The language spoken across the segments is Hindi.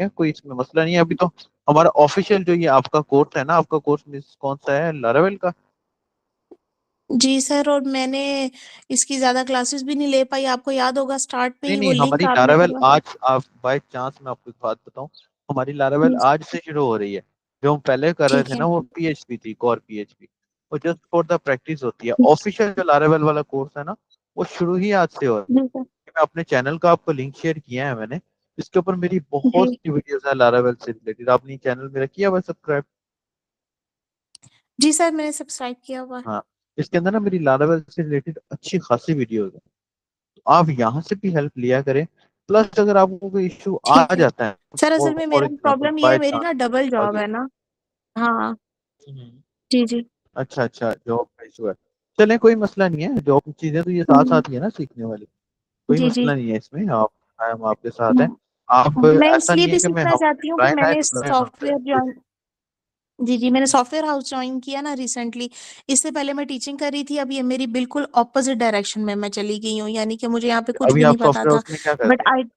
है, कोई इसमें मसला नहीं है। अभी तो हमारा ऑफिशियल जो ये आपका कोर्स है ना, आपका कोर्स मिस कौन सा है, लारावेल का? जी सर, और मैंने इसकी ज्यादा क्लासेस भी नहीं ले पाई। आपको याद होगा स्टार्ट में नहीं ही वो नहीं, लिंक हमारी आपने लारावेल करवा। आज, आप बाय चांस मैं आपको एक बात बताऊं, हमारी लारावेल जी, आज से शुरू हो रही है। जो हम पहले कर रहे ठीक थे है। ना वो पीएचपी थी, कोर पीएचपी। वो जस्ट फॉर द प्रैक्टिस होती है। जी ऑफिशियल जो लारावेल वाला कोर्स है ना, वो शुरू ही आज से हो रहा जी सर। है। मैं अपने चैनल का आपको लिंक शेयर किया है मैंने, इसके ऊपर मेरी बहुत जी सी वीडियोस है लारावेल से रिलेटेड। आपने चैनल मेरा किया हुआ सब्सक्राइब? जी सर, मैंने सब्सक्राइब किया हुआ है। हाँ, इसके अंदर ना मेरी लारावेल से रिलेटेड अच्छी खासी वीडियोस है, तो आप यहाँ से भी हेल्प लिया करें। प्लस अगर आपको कोई इशू आ ठीक है जाता है, सर, असल में फॉर मेरा एग्जाम्पल प्रॉब्लम ये है, बाय मेरी चांस ना डबल जॉब आगे। है ना। हाँ। हम्म। जी जी। अच्छा अच्छा, जॉब का इशू है। चले कोई मसला नहीं है, जॉब की चीजें तो ये साथ हम्म, साथ ही है ना सीखने वाली। कोई जी जी। मसला नहीं है इसमें, आप, हम आपके साथ हैं। हम्म, आप मैं ऐसा इसलिए नहीं है भी कि मैं सीखना हम चाहती हूँ कि रिप्लाई ना मैंने रिप्लाई सॉफ्टवेयर जी ज्वाइन। जी जी, मैंने सॉफ्टवेयर हाउस ज्वाइन किया ना रिसेंटली। इससे पहले मैं टीचिंग कर रही थी, अब ये मेरी बिल्कुल ऑपोजिट डायरेक्शन में मैं चली गई हूँ, यानी कि मुझे यहाँ पे कुछ अभी भी नहीं आप पता सॉफ्टवेयर था। हाउस में क्या बट करते हैं? आई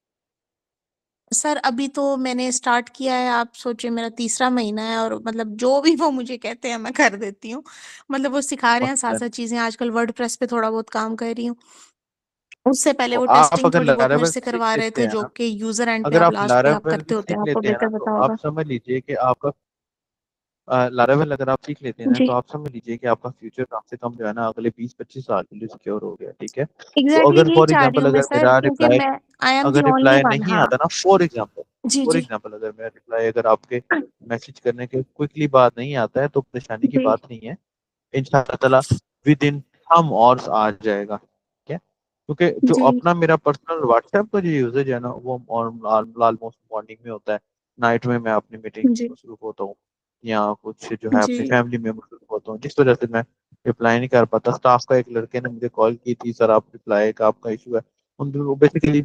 सर, अभी तो मैंने स्टार्ट किया है, आप सोचिए मेरा तीसरा महीना है, और मतलब जो भी वो मुझे कहते हैं मैं कर देती हूँ। मतलब वो सिखा रहे हैं साथ मसला साथ नहीं। चीजें, आजकल वर्डप्रेस पे थोड़ा बहुत काम कर रही हूँ। उससे पहले तो वो आप टेस्टिंग अगर थोड़ी बहुत मेरे लारावेल से सीख करवा रहे लेते थे, हैं जो ना, कि यूजर एंड पे अगर आप आप लास्ट पे आप लारावेल भी करते होते सीख हैं, आपको लेते हैं ना, बेहतर तो पता आप होगा। समझ लीजिए कि आपका लारावेल अगर आप सीख लेते हैं ना, जी, तो आप समझ लीजिए कि आपका फ्यूचर कम से कम जो है ना अगले 20-25 साल के लिए सिक्योर हो गया, ठीक है। तो एग्जैक्टली अगर यही फॉर चाह रही एग्जांपल हूँ मैं अगर सर, मेरा क्योंकि रिप्लाई, मैं आई एम दी अगर ओनली रिप्लाई वन। नहीं हाँ। आता ना, for example, G for G. Example अगर मेरा रिप्लाई अगर आपके मैसेज करने के क्विकली बाद नहीं आता है, तो परेशानी की जी बात नहीं है। इंशाल्लाह ताला विद इन सम आवर्स आ जाएगा, ठीक है। क्योंकि जो जी। अपना मेरा पर्सनल व्हाट्सएप का जो यूजेज है ना, वो ऑलमोस्ट मॉर्निंग में होता है। नाइट में मैं अपनी मीटिंग में जी मसरूफ होता हूँ, या कुछ जो है जी। अपनी फैमिली में मसरूफ होता हूँ, जिस वजह से मैं रिप्लाई नहीं कर पाता। स्टाफ का एक लड़के ने मुझे कॉल की थी, सर आप रिप्लाई का आपका इशू है। उन बेसिकली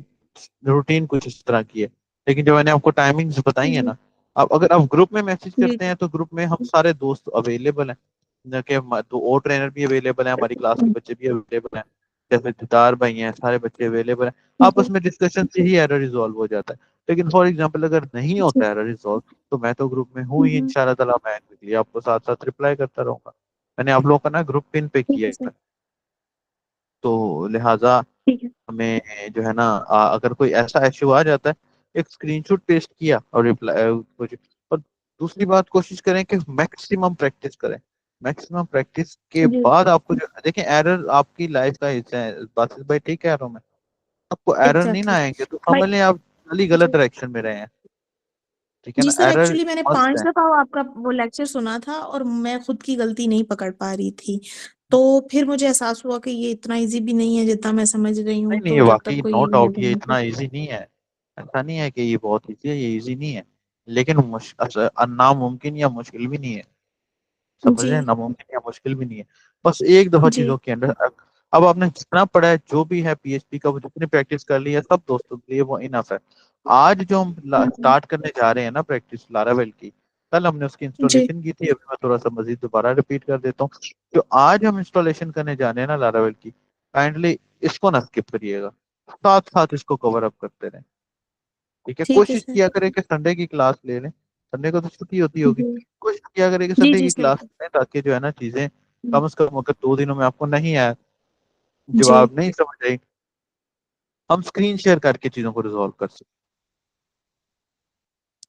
रूटीन कुछ इस तरह की है। लेकिन जब मैंने आपको टाइमिंग्स बताई है जी ना, अब अगर आप ग्रुप में मैसेज जी करते हैं तो ग्रुप में हम सारे दोस्त अवेलेबल हैं, न कि तो और ट्रेनर भी अवेलेबल है, हमारी क्लास के बच्चे भी अवेलेबल हैं, जैसे दिदार भाई हैं, सारे बच्चे अवेलेबल हैं। आपस जी में डिस्कशन से ही एरर रिजॉल्व हो जाता है। लेकिन फॉर एग्जांपल अगर नहीं जी। होता एरर रिजॉल्व, तो मैं तो ग्रुप में हूँ ही, हम्म, इंशाल्लाह ताला मैं क्विकली आपको साथ साथ रिप्लाई करता रहूंगा। मैंने आप लोगों का ना ग्रुप पिन पे ठीक किया है सर। है, तो लिहाजा ठीक है। हमें जो है ना, अगर कोई ऐसा इश्यू आ जाता है, एक स्क्रीनशॉट पेस्ट किया और रिप्लाई कुछ। और दूसरी बात, कोशिश करें कि मैक्सिमम प्रैक्टिस करें। मैक्सिमम प्रैक्टिस के जी। बाद आपको जो देखें, एरर आपकी लाइफ का हिस्सा है, बात भाई ठीक कह रहा हूँ मैं। आपको एरर नहीं ना एग्जैक्टली। आएंगे तो भाई। समझ लें आप चली गलत जी डायरेक्शन में रहे हैं, ठीक है जी ना। सर, एरर एक्चुअली मैंने मस्ट पांच है। दफा आपका वो लेक्चर सुना था, और मैं खुद की गलती नहीं पकड़ पा रही थी। तो फिर मुझे एहसास हुआ कि ये इतना इजी भी नहीं है जितना मैं समझ रही नहीं हूँ, नहीं, ये तो जब तक वाकई नो कोई डाउट ये मेरे। इतना इजी नहीं है। ऐसा नहीं है कि ये बहुत इजी है, ये इजी नहीं है। लेकिन नामुमकिन या मुश्किल भी नहीं है, समझ जी रहे हैं, नामुमकिन या मुश्किल भी नहीं है। बस एक दफा जी। चीजों के अंदर अब आपने जितना पढ़ा है, जो भी है पीएचपी का, वो जितनी प्रैक्टिस कर ली है, सब दोस्तों के लिए वो इनफ है। आज जो हम हम्म, स्टार्ट करने जा रहे हैं ना प्रैक्टिस लारावेल की, कल हमने उसकी जी इंस्टॉलेशन की थी, अभी मैं थोड़ा सा मजीद दोबारा रिपीट कर देता हूँ। जो आज हम इंस्टॉलेशन करने जा रहे हैं ना लारावेल की, काइंडली इसको ना स्किप करिएगा, साथ साथ इसको कवर अप करते रहें, ठीक है। ठीक है कोशिश सर। किया करें कि संडे की क्लास ले लें, संडे को तो छुट्टी होती होगी। जी कोशिश किया करें कि जी संडे जी की सर। क्लास लें, ताकि जो है ना चीजें कम से कम, अगर 2 दिनों में आपको नहीं आया, जी। जवाब नहीं समझ आई, हम स्क्रीन शेयर करके चीजों को रिजॉल्व कर सकते,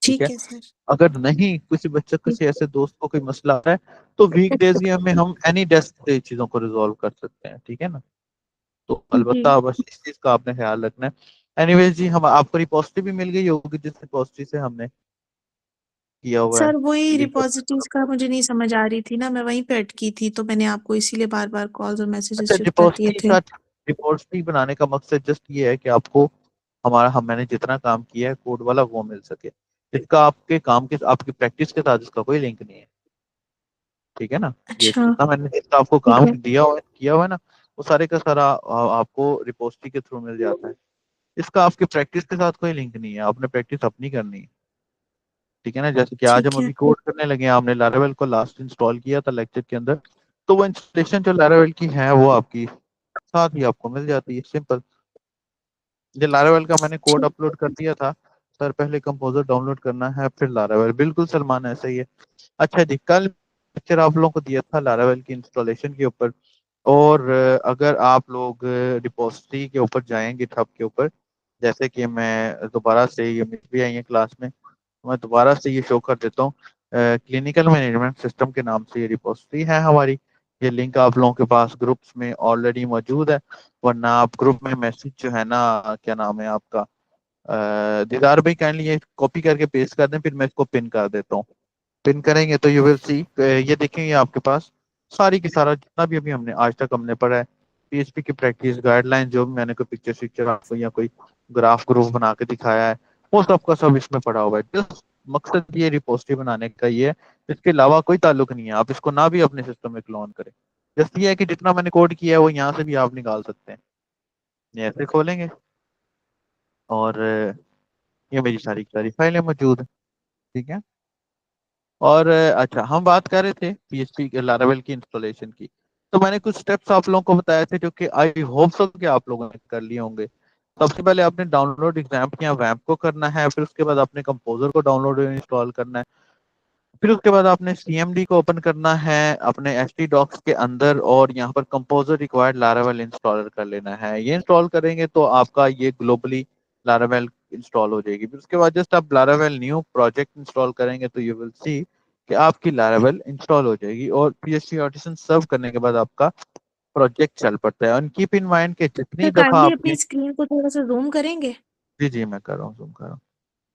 ठीक है। ठीक है सर। अगर नहीं, किसी बच्चे, किसी ऐसे दोस्त को कोई मसला आ रहा है, तो वीकडेज या में हम एनी डेस्क से चीजों को रिजॉल्व कर सकते हैं, ठीक है ना। तो जी अलबत्ता बस इस चीज का आपने ख्याल रखना है। एनीवेज जी, हम आपको रिपोजिटरी भी मिल गई होगी, जिस रिपोजिटरी से हमने किया हुआ है, सर, वही लिंक रिपॉजिटरीज का मुझे नहीं समझ आ रही थी ना, मैं वहीं पे अटकी थी, तो मैंने आपको इसीलिए बार बार कॉल्स और मैसेजेस अच्छा, शिफ्ट कर दिए रिपोजिटरी थे। का, रिपोजिटरी बनाने का मकसद जस्ट ये है कि आपको हमारा, हम मैंने जितना काम किया है कोड वाला, वो मिल सके। इसका आपके काम के, आपकी प्रैक्टिस के साथ इसका कोई लिंक नहीं है, ठीक है ना। ये अच्छा। जितना मैंने, जितना आपको ठीक काम है। दिया हुआ किया हुआ है ना, वो सारे का सारा आपको रिपोजिटरी के थ्रू मिल जाता है। इसका आपकी प्रैक्टिस के साथ कोई लिंक नहीं है, आपने प्रैक्टिस अपनी करनी है, ठीक है ना। जैसे कि आज हम ठीक है। अभी कोड करने लगे हैं, आपने लारावेल को लास्ट इंस्टॉल किया था लेक्चर के अंदर, तो वो इंस्टॉलेशन जो लारावेल की है वो आपकी साथ ही आपको मिल जाती है, सिंपल। ये लारावेल का मैंने कोड ठीक। अपलोड कर दिया था, सर पहले कंपोजर डाउनलोड करना है फिर लारावेल। बिल्कुल सलमान, ऐसा ही है। अच्छा जी, कल लेक्चर आप लोगों को दिया था लारावेल की इंस्टॉलेशन के ऊपर। और अगर आप लोग रिपोजिटरी के ऊपर जाएंगे गिटहब के ऊपर, जैसे कि मैं दोबारा से, ये मिस भी आई है क्लास में, मैं दोबारा से ये शो कर देता हूँ। क्लिनिकल मैनेजमेंट सिस्टम के नाम से ये रिपोजिटरी है हमारी। ये लिंक आप लोगों के पास ग्रुप्स में ऑलरेडी मौजूद है, वरना आप ग्रुप में मैसेज जो है ना, क्या नाम है आपका, दीदार भाई, काइंडली ये कॉपी करके पेस्ट कर दें, फिर मैं इसको पिन कर देता हूँ। पिन करेंगे तो यू विल सी, ये देखेंगे आपके पास सारी की सारा जितना भी अभी हमने आज तक हमने पढ़ा है, पीएचपी की प्रैक्टिस गाइडलाइन, जो भी मैंने कोई पिक्चर शिक्चर आपको या कोई ग्राफ ग्रुप बना के दिखाया है, वो सब का सब इसमें पढ़ा हुआ है। जस्ट मकसद ये रिपोजिटरी बनाने का ये है, इसके अलावा कोई ताल्लुक नहीं है। आप इसको ना भी अपने सिस्टम में क्लोन करें, जस्ट ये है कि जितना मैंने कोड किया है वो यहाँ से भी आप निकाल सकते हैं। ये ऐसे खोलेंगे और ये मेरी सारी की सारी फाइलें मौजूद है। ठीक है। और अच्छा, हम बात कर रहे थे पीएचपी के लारावेल की इंस्टॉलेशन की। तो मैंने कुछ स्टेप्स आप लोगों को बताए थे जो कि आई होप सो कि आप लोगों ने कर लिए होंगे। सबसे पहले आपने डाउनलोड एग्जाम्प या वैम्प को करना है, फिर उसके बाद आपने कंपोजर को डाउनलोड इंस्टॉल करना है, फिर उसके बाद आपने सीएमडी को ओपन करना है अपने एच टी डॉक्स के अंदर, और यहाँ पर कंपोजर रिक्वायर्ड लारावेल इंस्टॉलर कर लेना है। ये इंस्टॉल करेंगे तो आपका ये ग्लोबली लारावेल इंस्टॉल हो जाएगी। फिर उसके बाद जस्ट आप लारावेल न्यू प्रोजेक्ट इंस्टॉल करेंगे तो यू विल सी कि आपकी लारावेल इंस्टॉल हो जाएगी। और पीएचपी ऑडिशन सर्व करने के बाद आपका प्रोजेक्ट चल पड़ता है। और कीप इन माइंड कि सर जितनी दफा काइंडली आपने, अपनी स्क्रीन को थोड़ा सा जूम करेंगे। जी जी मैं कर रहा हूँ, जूम कर रहा हूँ।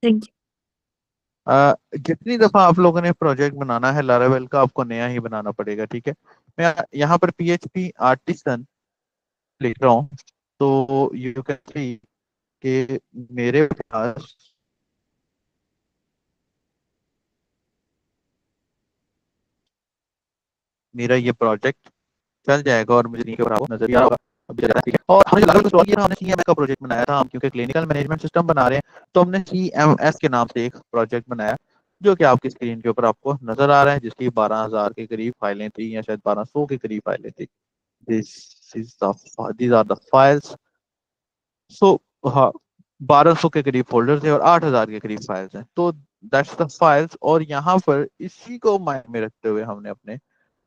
थैंक जितनी दफा आप लोगों ने प्रोजेक्ट बनाना है लारावेल का, आपको नया ही बनाना पड़ेगा। ठीक है। मैं यहाँ पर पीएचपी आर्टिसन लिख रहा हूँ, तो यू कैन सी कि मेरे पास मेरा ये प्रोजेक्ट चल जाएगा और मुझे नहीं घबरा नजर ही आ रहा होगा। अभी चल रहा है, ठीक है। और हमने जो लारावेल इंस्टॉल किया था, हमने सीएमएस का प्रोजेक्ट बनाया था। हम क्योंकि क्लिनिकल मैनेजमेंट सिस्टम बना रहे हैं, तो हमने सीएमएस के नाम से एक प्रोजेक्ट बनाया, जो कि आपकी स्क्रीन के ऊपर आपको नजर आ रहा है, जिसकी 12,000 के करीब फाइलें थी, या शायद 1200 के करीब फाइलें थी। These are the files. So हाँ, 1200 के करीब फोल्डर्स है और 8,000 के करीब फाइल्स हैं। तो दैट्स द फाइल्स। और यहाँ पर इसी को माइंड में रखते हुए हमने अपने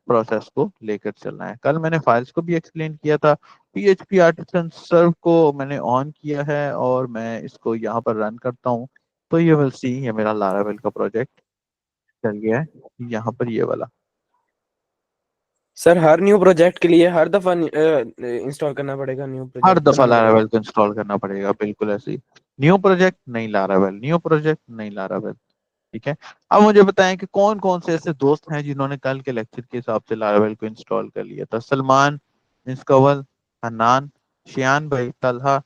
प्रोसेस को लेकर चलना है। कल मैंने फाइल्स को भी एक्सप्लेन किया था। पीएचपी आर्टिसन सर्व को मैंने ऑन किया है और मैं इसको यहाँ पर रन करता हूँ, तो ये विल सी ये मेरा लारावेल का प्रोजेक्ट चल गया है यहाँ पर, ये वाला। सर हर न्यू प्रोजेक्ट के लिए हर दफा इंस्टॉल करना पड़ेगा, न्यू हर प्रोजेक्ट दफा बनाना पड़ेगा। लारावेल को इंस्टॉल करना पड़ेगा, बिल्कुल ऐसे ही। न्यू प्रोजेक्ट नहीं लारावेल, न्यू प्रोजेक्ट नहीं लारावेल। ठीक है। अब मुझे बताएं कि कौन कौन से ऐसे दोस्त हैं जिन्होंने कल के लेक्चर के हिसाब से लारावेल को इंस्टॉल कर लिया था। सलमान, मिस कंवल, हन्नान, शियान भाई, तलहा,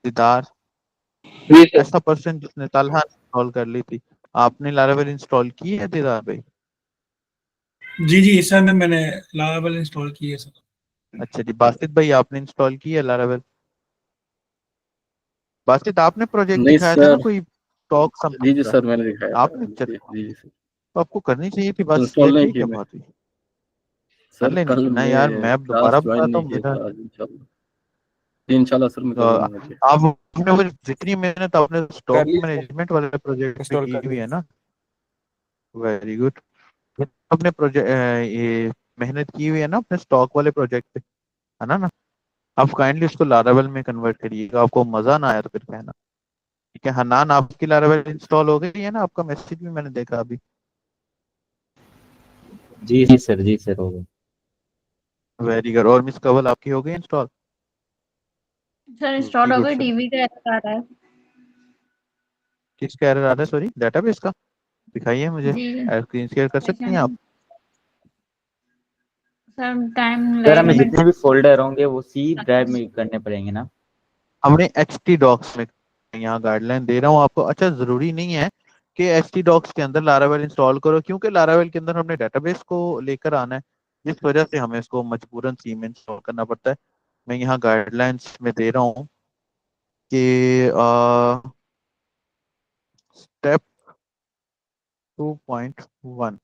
दीदार। जी सर। ऐसा पर्सन जिसने तलहा इंस्टॉल कर ली थी। आपने लारावेल इंस्टॉल की है दीदार भाई? जी जी सर, मैंने लारावेल इंस्टॉल की है सर। अच्छा जी, बासित भाई आपने इंस्टॉल की है लारावेल? बासित आपने प्रोजेक्ट नहीं दिखाया था ना सर। कोई टॉक जी समथिंग जी का, सर, मैंने दिखाया था। आपने? जी चलो, जी जी सर। तो आपको करनी चाहिए थी, बस ये इंस्टॉल नहीं ठीक की है, मैं। बात हुई। कर सर लेनी कल थी ना मैं यार, मैं अब क्लास दोबारा ज्वाइन बताता नहीं हूँ किया मेरा। था आज, इंशाल्लाह। जी इंशाल्लाह सर, मैं आप करूंगा जी। अपने वो जितनी मेहनत आपने कर स्टॉक ली सर, मैनेजमेंट वाले प्रोजेक्ट पे इंस्टॉल की कर हुई ली। है ना, वेरी गुड। अपने प्रोजेक्ट ये मेहनत की हुई है ना अपने स्टॉक वाले प्रोजेक्ट पे, है ना? आप काइंडली उसको लारावेल में कन्वर्ट करिएगा। आपको मजा ना आया तो फिर कहना। ठीक है। हनान, आपकी लारावेल इंस्टॉल हो गई है ना? आपका मैसेज भी मैंने देखा अभी। जी जी सर, जी सर, हो गए। Very good. और मिस कंवल, आपकी हो गई इंस्टॉल? सर वेरी इंस्टॉल हो गुड गई, सर। टीवी का एरर आ रहा है। किसका एरर आ रहा है? सॉरी, डेटाबेस का? दिखाइए मुझे, जी स्क्रीन शेयर कर सकती हैं आप? सर टाइम सर हमें लगेगा। जितने भी फोल्डर होंगे वो सी ड्राइव में करने पड़ेंगे ना? हमने एच टी डॉक्स में, यहाँ गाइडलाइन दे रहा हूँ आपको। अच्छा, जरूरी नहीं है कि एच टी डॉक्स के अंदर लारावेल इंस्टॉल करो, क्योंकि लारावेल के अंदर हमने डेटाबेस को लेकर आना है, जिस वजह से हमें इसको मजबूरन सी में इंस्टॉल करना पड़ता है। मैं यहाँ गाइडलाइंस में दे रहा हूँ कि step 2.1,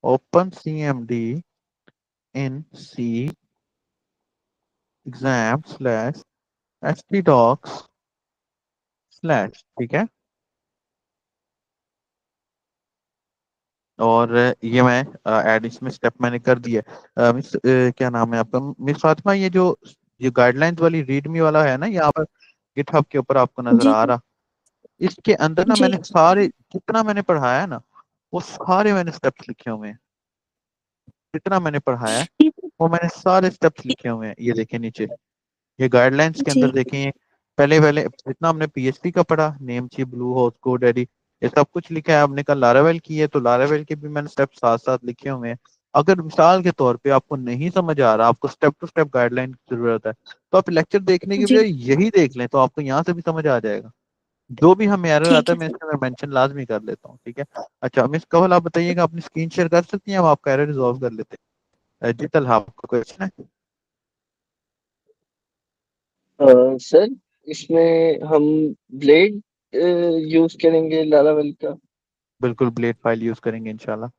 open C M D in C exam slash H T docs slash, ठीक है। और ये मैं ऐड इसमें स्टेप मैंने कर दिया। मिस क्या नाम है आपका मिस फातिमा, ये गाइडलाइंस वाली रीडमी वाला है ना यहाँ पर गिटहब के ऊपर आपको नजर जी आ रहा, इसके अंदर ना जी मैंने सारे जितना मैंने पढ़ाया है ना वो सारे मैंने स्टेप्स लिखे हुए हैं। जितना मैंने पढ़ाया है वो मैंने सारे स्टेप्स लिखे हुए हैं। ये देखें नीचे, ये गाइडलाइंस के अंदर जी देखें, ये पहले पहले जितना हमने पीएचपी का पढ़ा, नेम ची ब्लू होस्ट कोड एडी, ये सब कुछ लिखा है। हमने कल लारावेल की है तो लारावेल के भी मैंने स्टेप साथ साथ लिखे हुए हैं। अगर मिसाल के तौर पे आपको नहीं समझ आ रहा, आपको स्टेप टू स्टेप गाइडलाइन की जरूरत है, तो आप लेक्चर देखने की जी बजाय यही देख लें, तो आपको यहाँ से भी समझ आ जाएगा। जो भी हमें एरर आता ठीक है है मैं सर। इसके अंदर मेंशन लाजमी कर लेता हूँ, ठीक है। अच्छा मिस कंवल, आप बताइएगा, अपनी स्क्रीन शेयर कर सकती हैं, हम आपका एरर रिजॉल्व कर लेते हैं। जी तलहा, आपका क्वेश्चन है? सर इसमें हम ब्लेड यूज करेंगे लारावेल का। बिल्कुल ब्लेड फाइल यूज करेंगे इंशाल्लाह।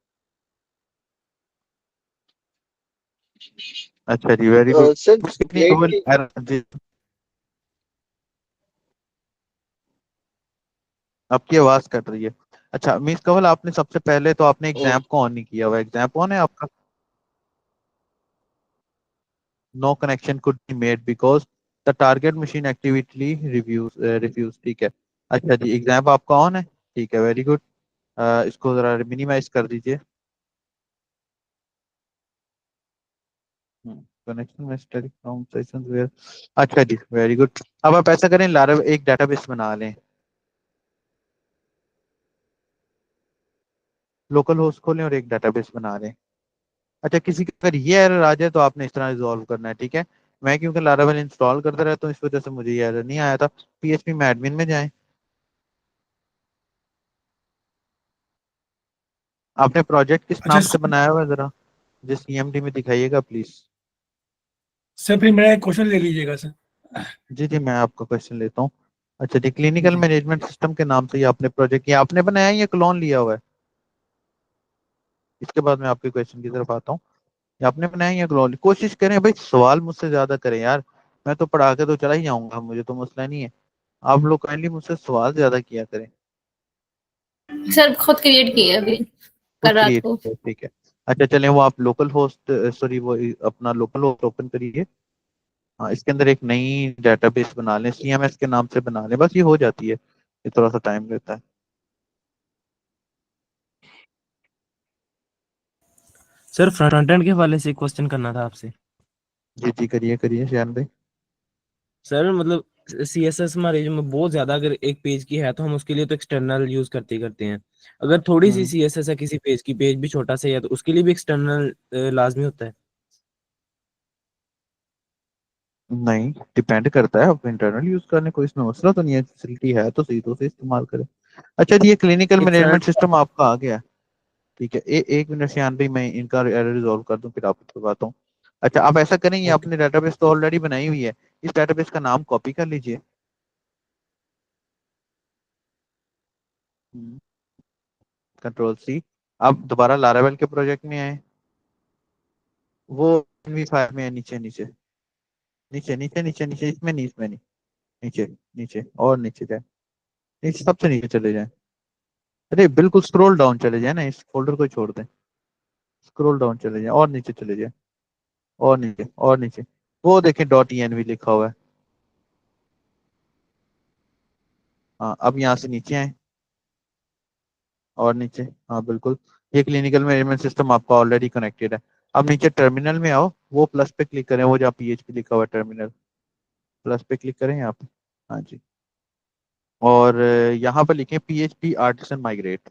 अच्छा जी, वेरी गुड। सर कितनी ब्लेड कंवल की एरर जी, आपकी आवाज कट रही है। अच्छा मिस कंवल, आपने सबसे पहले तो आपने अ, एग्जाम को ऑन नहीं किया हुआ, एग्जाम ऑन है आपका? No connection could be made because the target machine activity reviews, ठीक है। अच्छा जी, एग्जाम आपका ऑन है, ठीक है, वेरी गुड। इसको जरा मिनिमाइज कर दीजिए। कनेक्शन में स्टैटिक फ्रॉम सेशंस वेयर, अच्छा जी वेरी गुड। अब आप ऐसा करें, लारा एक डेटाबेस बना लें, लोकल होस्ट खोलें और एक डेटाबेस बना लें। अच्छा, किसी के अगर ये एरर आ जाए तो आपने इस तरह रिजॉल्व करना है, ठीक है। मैं क्योंकि लारावेल इंस्टॉल करता रहता हूँ, इस वजह से मुझे ये एरर नहीं आया था। पीएचपी में एडमिन में जाएं, आपने प्रोजेक्ट किस अच्छा नाम से बनाया हुआ है, जरा मुझे सीएमडी में दिखाइएगा प्लीज। सर फिर मेरा एक क्वेश्चन ले लीजिएगा सर। जी जी, मैं आपका क्वेश्चन लेता हूँ। अच्छा जी, क्लिनिकल जी मैनेजमेंट सिस्टम के नाम से ये आपने प्रोजेक्ट, ये आपने बनाया है या क्लोन लिया हुआ है? इसके बाद मैं आपके क्वेश्चन की तरफ आता हूँ। ये आपने बनाया है या क्लोन? कोशिश करें भाई, सवाल मुझसे ज्यादा करें यार। मैं तो पढ़ा के तो चला ही जाऊंगा, मुझे तो मसला नहीं है। आप लोग काइंडली मुझसे सवाल ज्यादा किया करें। सर खुद क्रिएट की है अभी खुद कल रात क्रिएट को। किया, ठीक है। अच्छा चलें, वो आप लोकल होस्ट, सॉरी वो अपना लोकल होस्ट ओपन करिए। हाँ, इसके अंदर एक नई डेटाबेस बना लें, सीएमएस के नाम से बना लें, बस ये हो जाती है। ये थोड़ा सा टाइम लेता है। सर फ्रंट एंड के हवाले से एक क्वेश्चन करना था आपसे। जी जी, करिए करिए शान भाई। सर मतलब सीएसएस हमारे जो में बहुत ज्यादा अगर एक पेज की है तो हम उसके लिए तो एक्सटर्नल यूज करते ही करते हैं। अगर थोड़ी सी हम्म, सीएसएस है किसी पेज की, पेज भी छोटा सा ही है, तो उसके लिए भी एक्सटर्नल लाजमी होता है। नहीं, डिपेंड करता है, आप इंटरनल यूज करने को इसमें मसला तो नहीं है, फैसिलिटी है तो सही तो से इस्तेमाल करें। अच्छा जी, ये क्लिनिकल एक मैनेजमेंट फ्रंट सिस्टम आपका आ गया है, ठीक है। एक मिनट शान भाई, मैं इनका एरर रिजॉल्व कर दूं फिर आपको बताता हूँ। अच्छा, आप ऐसा करें, ये ओके। आपने डेटाबेस तो ऑलरेडी बनाई हुई है, इस डेटाबेस का नाम कॉपी कर लीजिए। Control C. आप दोबारा लारावेल के प्रोजेक्ट में आए, वो NV5 में है, नीचे नीचे नीचे नीचे नीचे नीचे, इसमें नहीं, इसमें नहीं, नीचे नीचे और नीचे जाए, नीचे सबसे नीचे चले जाए। अरे बिल्कुल स्क्रॉल डाउन चले जाए ना, इस फोल्डर को ही छोड़ दें, स्क्रॉल डाउन चले जाए और नीचे चले जाए, और नीचे और नीचे, वो देखें .env लिखा हुआ है। हाँ, अब यहाँ से नीचे आए और नीचे, हाँ बिल्कुल, ये क्लिनिकल मैनेजमेंट सिस्टम आपका ऑलरेडी कनेक्टेड है। अब नीचे टर्मिनल में आओ, वो प्लस पे क्लिक करें, वो जहाँ PHP लिखा हुआ है टर्मिनल, प्लस पे क्लिक करें यहाँ पे। हाँ जी, और यहाँ पर लिखें PHP artisan migrate.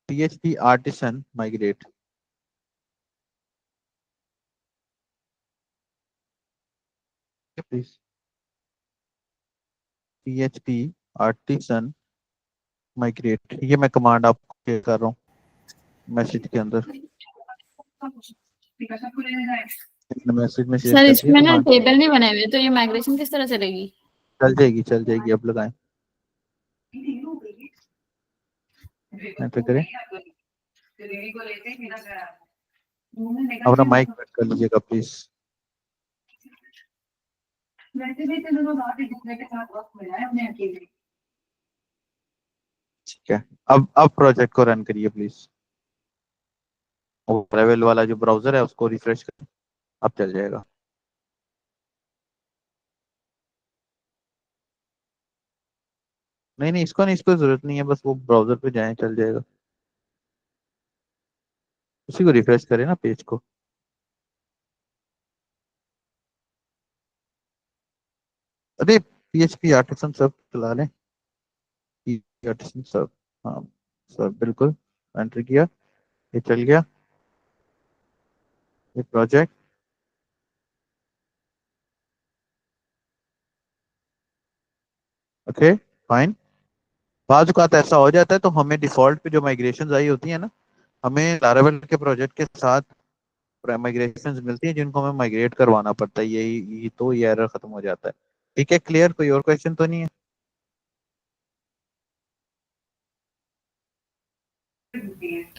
PHP artisan migrate, please. PHP artisan migrate, ये मैं कमांड आपको शेयर कर रहा हूँ मैसेज के अंदर, मैसेज में शेयर सर कर दिया इसमें ना कमांड। टेबल नहीं बने हुए तो ये माइग्रेशन किस तरह चलेगी? चल जाएगी चल जाएगी, अब लगाएं, ऐसे करें। अपना माइक कट कर लीजिएगा प्लीज। अब प्रोजेक्ट को रन करिए प्लीज। वो ट्रेवल वाला जो ब्राउजर है उसको रिफ्रेश करें, अब चल जाएगा। नहीं नहीं, इसको जरूरत नहीं है, बस वो ब्राउजर पे जाएं, चल जाएगा। उसी को रिफ्रेश करें ना पेज को। अरे PHP आर्टिसन सब चला लें, आर्टिसन सब। हाँ सब बिल्कुल, एंटर किया, ये चल गया, ये प्रोजेक्ट। Okay fine. बाज़ औक़ात ऐसा हो जाता है तो हमें डिफॉल्ट पे जो माइग्रेशन आई होती है ना, हमें लारावेल के प्रोजेक्ट के साथ माइग्रेशन मिलती है जिनको हमें माइग्रेट करवाना पड़ता है, यही तो ये एरर खत्म हो जाता है। ठीक है, क्लियर? कोई और क्वेश्चन तो नहीं है?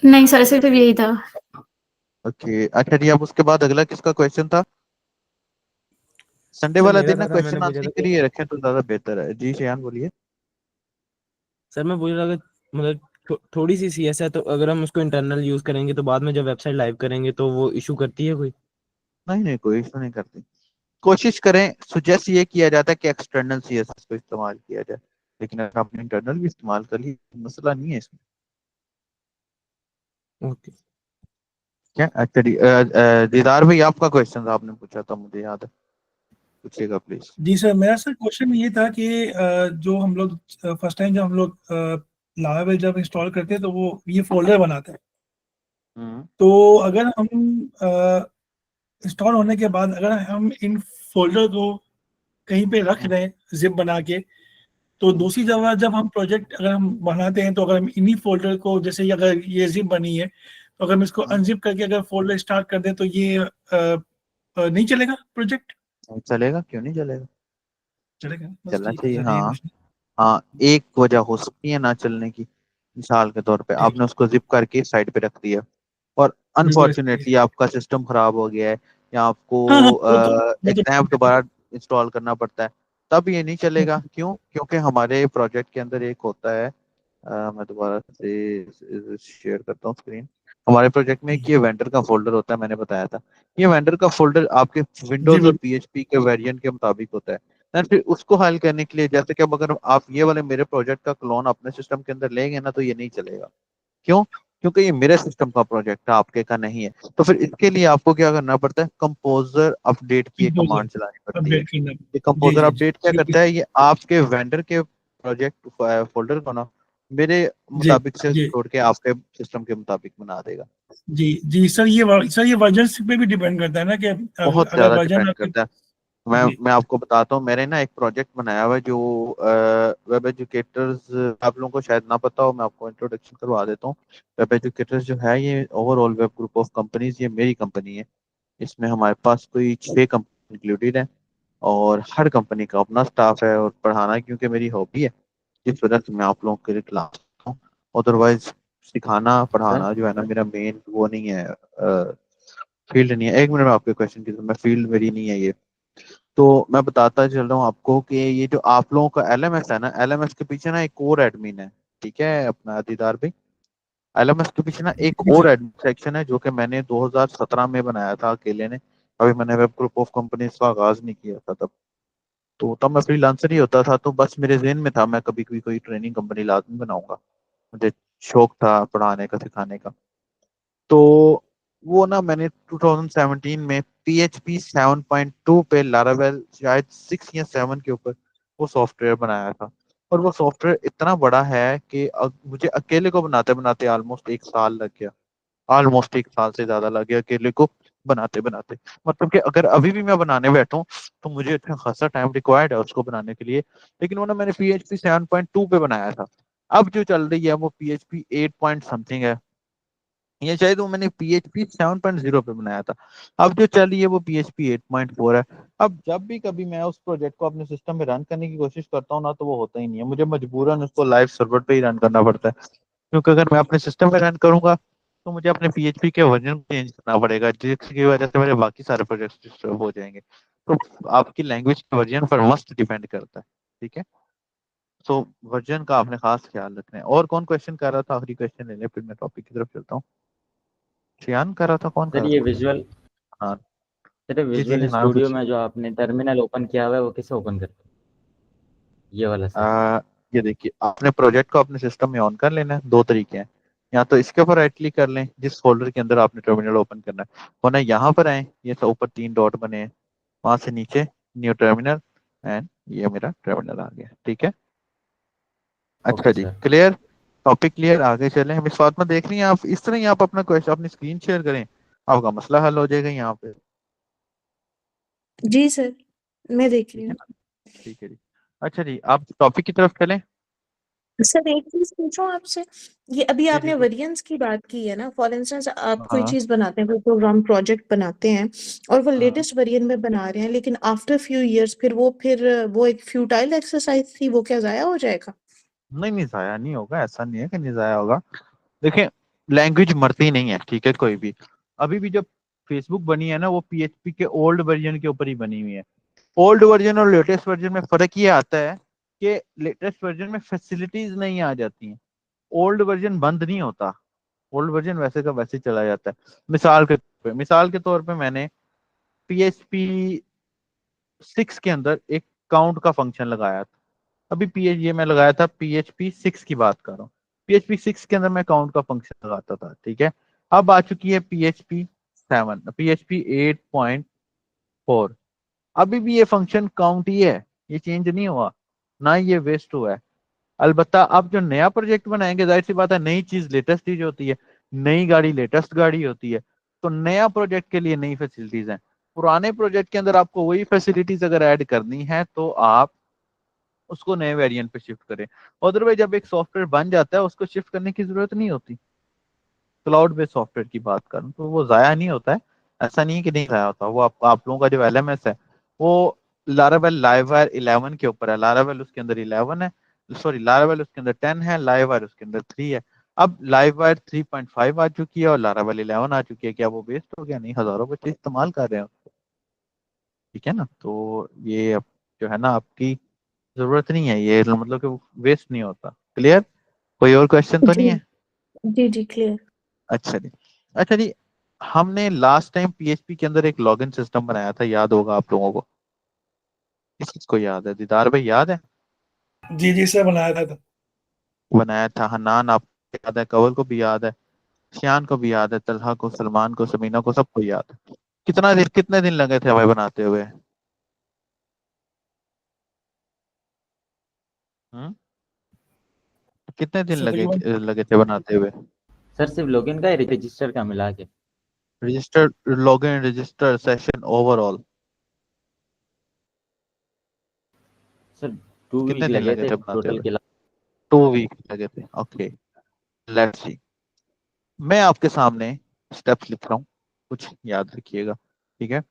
नहीं सर, सिर्फ यही था। ओके अच्छा जी, अब उसके बाद अगला किसका क्वेश्चन था? संडे सर वाला मेरा दिन ना था, मैंने क्वेश्चन पूछा था आंसरिंग के कि लिए रखें तो ज्यादा बेहतर है। जी शेयान बोलिए। सर मैं पूछ रहा था मतलब थोड़ी सी CS है, तो अगर हम उसको इंटरनल यूज करेंगे तो बाद में जब वेबसाइट लाइव करेंगे तो वो इशू करती है कोई? नहीं नहीं, कोई इशू नहीं करती। कोशिश करें, सुजेस्ट ये किया जाता है कि एक्सटर्नल CSS को इस्तेमाल किया जाए, लेकिन अगर आपने इंटरनल भी इस्तेमाल कर ली, मसला नहीं है इसमें। ओके। क्या अच्छा दीदार भाई, आपका क्वेश्चन था, आपने पूछा था, मुझे याद है, पूछिएगा प्लीज। जी सर, मेरा सर क्वेश्चन ये था कि जो हम लोग फर्स्ट टाइम जब हम लोग लारावेल जब इंस्टॉल करते हैं तो वो ये फोल्डर बनाते हैं। हम्म तो अगर हम इंस्टॉल होने के बाद अगर हम इन फोल्डर को कहीं पे रख हम्म दें जिप बना के, तो हम्म दूसरी जगह जब हम प्रोजेक्ट अगर हम बनाते हैं तो अगर हम इन्हीं फोल्डर को, जैसे ये अगर ये जिप बनी है तो अगर हम इसको हम्म। अनजिप करके अगर फोल्डर स्टार्ट कर दें तो ये नहीं चलेगा प्रोजेक्ट? चलेगा, क्यों नहीं चलेगा? चलेगा, बस चलना ठीक है चाहिए सर, यही हाँ। क्वेश्चन। हाँ, एक वजह हो सकती है ना चलने की, मिसाल के तौर पे जी आपने उसको जिप करके साइड पे रख दिया और बिल्कुल ऐसे ही। अनफॉर्चुनेटली आपका सिस्टम खराब हो गया है, या हाँ हाँ, आपको वो तो एग्जाम ठीक है। दोबारा इंस्टॉल करना पड़ता है, तब ये नहीं चलेगा। हम्म, क्यों? क्योंकि हमारे प्रोजेक्ट के अंदर एक होता है, मैं दोबारा से शेयर करता हूँ स्क्रीन। हमारे प्रोजेक्ट में एक ये वेंडर का फोल्डर होता है, मैंने बताया था। ये वेंडर का फोल्डर आपके जी विंडोज और बिल्कुल। PHP के वेरिएंट के मुताबिक होता है। देन फिर उसको हल करने के लिए, जैसे कि अब अगर आप ये वाले मेरे प्रोजेक्ट का क्लोन अपने सिस्टम के अंदर लेंगे ना, तो ये नहीं चलेगा। क्यों? क्योंकि ये मेरे सिस्टम का प्रोजेक्ट है, आपके का नहीं है। तो फिर इसके लिए आपको क्या करना पड़ता है, कंपोजर अपडेट की एक कंपोजर कमांड चलानी पड़ती है। अपडेट करना। ये जी कंपोजर जी जी अपडेट क्या करता है, ये आपके वेंडर के प्रोजेक्ट फोल्डर को ना मेरे जी मुताबिक से जी छोड़ के आपके सिस्टम के मुताबिक बना देगा। जी जी सर, सर ये वर्जन पे भी डिपेंड करता है ना कि बहुत अगर ज्यादा वर्जन डिपेंड आपके। करता है। मैं जी मैं आपको बताता हूँ, मैंने ना एक प्रोजेक्ट बनाया हुआ है जो वेब एजुकेटर्स, आप लोगों को शायद ना पता हो, मैं आपको इंट्रोडक्शन करवा देता हूँ। वेब एजुकेटर्स जो है, ये overall web group of companies, ये मेरी कंपनी है। इसमें हमारे पास कोई 6 कंपनी इंक्लूडेड है, और हर कंपनी का अपना स्टाफ है, और पढ़ाना क्योंकि मेरी हॉबी है, जिस वजह से मैं आप लोगों के लिए क्लास हूँ। अदरवाइज सिखाना सर पढ़ाना जो है ना, मेरा मेन वो नहीं है, फील्ड नहीं है। एक मिनट में आपके क्वेश्चन की, मैं फील्ड मेरी नहीं है ये। तो मैं बताता चल रहा हूँ आपको कि ये जो आप लोगों का LMS है ना, LMS के पीछे ना एक और एडमिन है, ठीक है अपना दीदार भाई। LMS के पीछे ना एक जी और सर। एडमिन सेक्शन है जो कि मैंने 2017 में बनाया था अकेले ने। अभी मैंने वेब ग्रुप ऑफ कंपनीज का आगाज नहीं किया था तब। तो तब मैं फ्रीलांसर ही होता था, तो बस मेरे जहन में था मैं कभी कभी कोई ट्रेनिंग कंपनी लाजमी बनाऊंगा। मुझे शौक था पढ़ाने का, सिखाने का। तो वो ना मैंने 2017 में PHP 7.2 पे लारावेल शायद 6 या 7 के ऊपर वो सॉफ्टवेयर बनाया था। और वो सॉफ्टवेयर इतना बड़ा है कि मुझे अकेले को बनाते बनाते ऑलमोस्ट 1 साल लग गया। ऑलमोस्ट 1 साल से ज्यादा लग गया अकेले को बनाते बनाते। मतलब कि अगर अभी भी मैं बनाने बैठूं तो मुझे इतना खासा टाइम रिक्वायर्ड है उसको बनाने के लिए। लेकिन वो ना मैंने PHP 7.2 पे बनाया था। अब जो चल रही है वो PHP 8 पॉइंट समथिंग है, ये शायद वो मैंने PHP 7.0 पे बनाया था। अब जो चल रही है वो PHP 8.4 है। अब जब भी कभी मैं उस प्रोजेक्ट को अपने सिस्टम में रन करने की कोशिश करता हूँ ना, तो वो होता ही नहीं है, मुझे मजबूरन उसको लाइव सर्वर पे ही रन करना पड़ता है। क्योंकि अगर मैं अपने सिस्टम में रन करूंगा तो मुझे अपने PHP के वर्जन को चेंज करना पड़ेगा, जिसकी वजह से मेरे बाकी सारे प्रोजेक्ट डिस्टर्ब हो जाएंगे। तो आपकी लैंग्वेज के वर्जन पर मस्ट डिपेंड करता है। ठीक है। तो वर्जन का आपने खास ख्याल रखना है। और कौन क्वेश्चन कर रहा था? आखिरी क्वेश्चन ले ले, फिर मैं टॉपिक की तरफ चलता हूँ। शियान कर रहा था, कौन कर सर रहा ये था? विजुअल हाँ सर जी जी विजुअल हाँ स्टूडियो कुछ। में जो आपने टर्मिनल ओपन किया हुआ है वो कैसे ओपन करते हैं? ये वाला सर। ये देखिए, आपने प्रोजेक्ट को अपने सिस्टम में ऑन कर लेना है। दो तरीके हैं, या तो इसके ऊपर राइट क्लिक कर लें जिस फोल्डर के अंदर आपने टर्मिनल ओपन करना है, वरना यहाँ पर आए, ये तो ऊपर 3 डॉट बने हैं, वहां से नीचे न्यू टर्मिनल, एंड ये मेरा टर्मिनल आ गया। ठीक है, अच्छा ओके जी, सर। क्लियर? टॉपिक क्लियर, आगे चलें। हम इस बात में देख रही हैं आप, इस तरह ही आप अपना क्वेश्चन अपनी स्क्रीन शेयर करें, आपका मसला हल हो जाएगा यहाँ पे। जी सर, मैं देख रही ठीक है हूँ। ना? ठीक है जी। अच्छा जी, आप टॉपिक की तरफ चलें। सर एक चीज पूछूं आपसे, ये अभी जी जी आपने जी। वेरिएंस की बात की है ना, फॉर इंस्टेंस आप कोई हाँ चीज बनाते हैं, कोई प्रोग्राम प्रोजेक्ट बनाते हैं और वो हाँ। लेटेस्ट वेरिएंट में बना रहे हैं, लेकिन आफ्टर फ्यू इयर्स फिर वो एक फ्यूटाइल एक्सरसाइज थी, वो क्या जाया हो जाएगा? नहीं नहीं, जाया नहीं होगा, ऐसा नहीं है कि नहीं जाया होगा। देखिए, लैंग्वेज मरती नहीं है, ठीक है, कोई भी। अभी भी जो फेसबुक बनी है ना, वो पीएचपी के ओल्ड वर्जन के ऊपर ही बनी हुई है। ओल्ड वर्जन और लेटेस्ट वर्जन में फर्क ये आता है कि लेटेस्ट वर्जन में फैसिलिटीज नहीं आ जाती हैं, ओल्ड वर्जन बंद नहीं होता, ओल्ड वर्जन वैसे का वैसे ही चला जाता है। मिसाल के तौर पे मैंने पीएचपी 6 के अंदर एक काउंट का फंक्शन लगाया था। अभी पीएच ये मैं लगाया था, पीएचपी 6 की बात कर रहा हूँ। पीएचपी 6 के अंदर मैं काउंट का फंक्शन लगाता था, ठीक है। अब आ चुकी है पीएचपी 7, पीएचपी 8.4। अभी भी ये फंक्शन काउंट ही है, ये चेंज नहीं हुआ, ना ये वेस्ट हुआ है। अलबत्ता अब जो नया प्रोजेक्ट बनाएंगे, जाहिर सी बात है, नई चीज लेटेस्ट चीज होती है, नई गाड़ी लेटेस्ट गाड़ी होती है, तो नया प्रोजेक्ट के लिए नई फैसिलिटीज हैं। पुराने प्रोजेक्ट के अंदर आपको वही फैसिलिटीज अगर ऐड करनी है तो आप उसको नए वेरिएंट पे शिफ्ट करें। अदरवाइज जब एक सॉफ्टवेयर बन जाता है उसको शिफ्ट करने की जरूरत नहीं होती। क्लाउड बेस्ड सॉफ्टवेयर की बात करूं तो वो जाया नहीं होता है, ऐसा नहीं है कि नहीं जाया होता। वो आप लोगों का जो एलएमएस है वो लारावेल लाइववायर 11 के ऊपर है। लारावेल उसके अंदर 11 है, सॉरी लारावेल उसके अंदर 10 है, लाइववायर उसके अंदर 3 है। अब लाइववायर 3.5 आ चुकी है और लारावेल 11 आ चुकी है। क्या वो बेस्ट हो गया? नहीं, हजारों बच्चे इस्तेमाल कर रहे हैं उसको। ठीक है ना, तो ये अब जो है ना, आपकी जरूरत नहीं है, ये मतलब कि वेस्ट नहीं होता। क्लियर? कोई और क्वेश्चन तो जी नहीं है? जी जी, क्लियर। अच्छा जी। अच्छा जी, हमने लास्ट टाइम पीएचपी के अंदर एक लॉगिन सिस्टम बनाया था, याद होगा आप लोगों को? किसको याद है? दीदार भाई याद है? जी सर बनाया था। बनाया था। हनान आपको याद है, कवल को भी याद है, शियान को भी याद है, तलहा को, सलमान को, समीना को, सबको याद है। कितने दिन लगे थे हमें बनाते हुए? हम्म, कितने दिन सर लगे तकरीबन लगे थे बनाते हुए? सर सिर्फ लॉगिन का रजिस्टर का मिला के? Register, login, register, session, overall sir 2 week कितने दिन लगे लगे थे थे बनाते टोटल हुए? के। 2 वीक लगे थे, ओके। लेट्स सी, मैं आपके सामने स्टेप्स लिख रहा हूँ, कुछ याद रखिएगा, ठीक है।